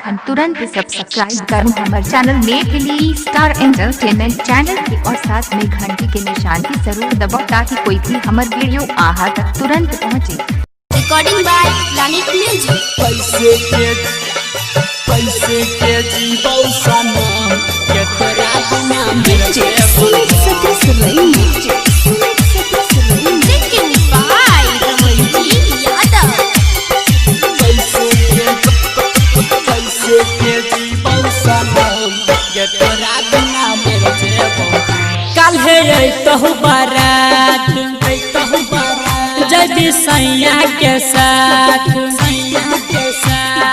खातिर तुरंत सब्सक्राइब करूं हमारे चैनल में प्लीज स्टार एंटरटेनमेंट चैनल के और साथ में घंटी के निशान की जरूर दबाओ ताकि कोई भी हमारे वीडियो आहा तक तुरंत पहुंचे। Recording by Planet Music. पैसे के जीवो सनम के तोरा बिना मेरे कल है तहु बारात जब सैया के साथ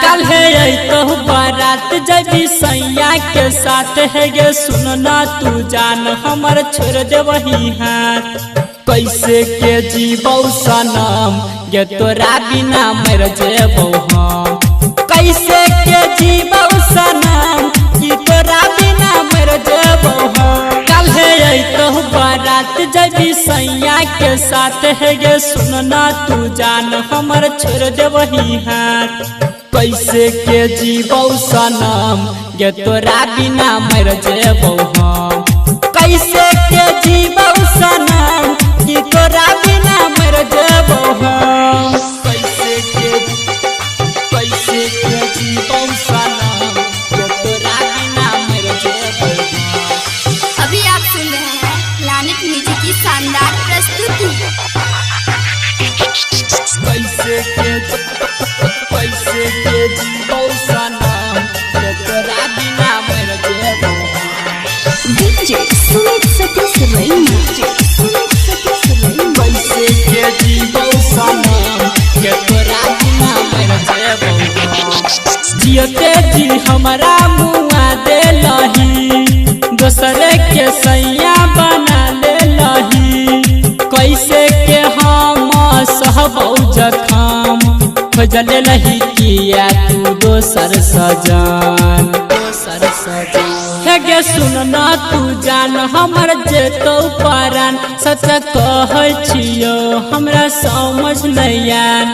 कल है तहु बारात जब सैया के साथ है गे सुनना तू जान हमर छोड़ दे वही हाथ। कैसे के जीवो सनम गे तोरा बिना मर जेबो हम। कैसे के जीवो सनम कि तोरा बिना मर जेबो हम। कल है तहु बारात जब सैया के साथ है गे सुनना तू जान हमर छोड़ दे वही हाथ। कैसे के जीवो सनम गे तोरा बिना मर जेबो हम। कैसे के जीवो सनम कि तोरा बिना मर जेबो हम। कैसे के जीवो सनम गे तोरा बिना मर जेबो हम। अभी आप सुन रहे हैं प्लानिट म्यूजिक की शानदार प्रस्तुति। कैसे के जीवो सनम गे तोरा बिना मर जेबो हम। डीजे सुमित सतीश रैना। कैसे के जीवो सनम गे तोरा बिना मर जेबो हम। जियते जी हमरा मुआ दे लही दोसरे के सैया बना ले लही। कैसे के हम सहबौ जखम खोजले लही किया तू दोसर सजन हे गे सुनना तू जान हमर जेतौ परान। सच कहै छियो हमरा समझ नहीं आन।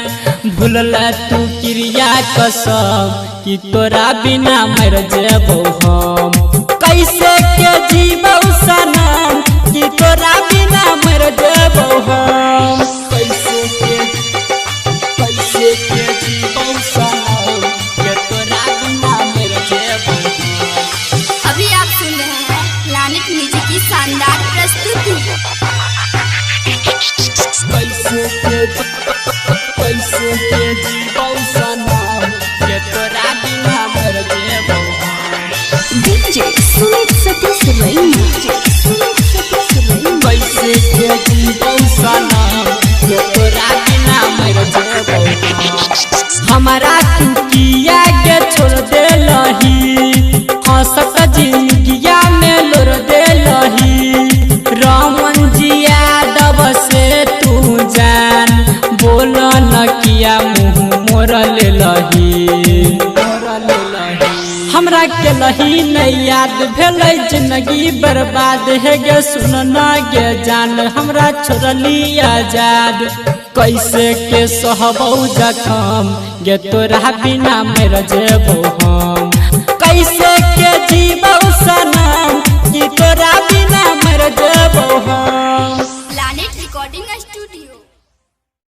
भूलला तू क्रिया कसम कि तोरा बिना मर जेबो हम। कैसे के जीवो सनम कि तोरा बिना मर जेबो हम। कैसे के जीवो सनम कि तोरा बिना मर जेबो हम। अभी आप सुन रहे हैं प्लानिट म्यूजिक की शानदार प्रस्तुति। कैसे के जीवो सनम कि तोरा बिना मर जेबो हम। डीजे सुमित सतीश रैना। कैसे के जीवो सनम कि तोरा बिना मर जेबो हम। हमारा तू किया के छोड़ दे लही हंसत जिंदगिया में लोर दे लही। रमन जी यादव से तू जान बोल न किया मुँह मोर ले लही। हमरा के लही नहीं याद भेल जिंदगी बर्बाद है गे सुनना गे जान हमरा छोड़ली आजाद। कैसे के सहबौ जखम गे तोरा बिना मर जेबो हम। कैसे के जीवो सनम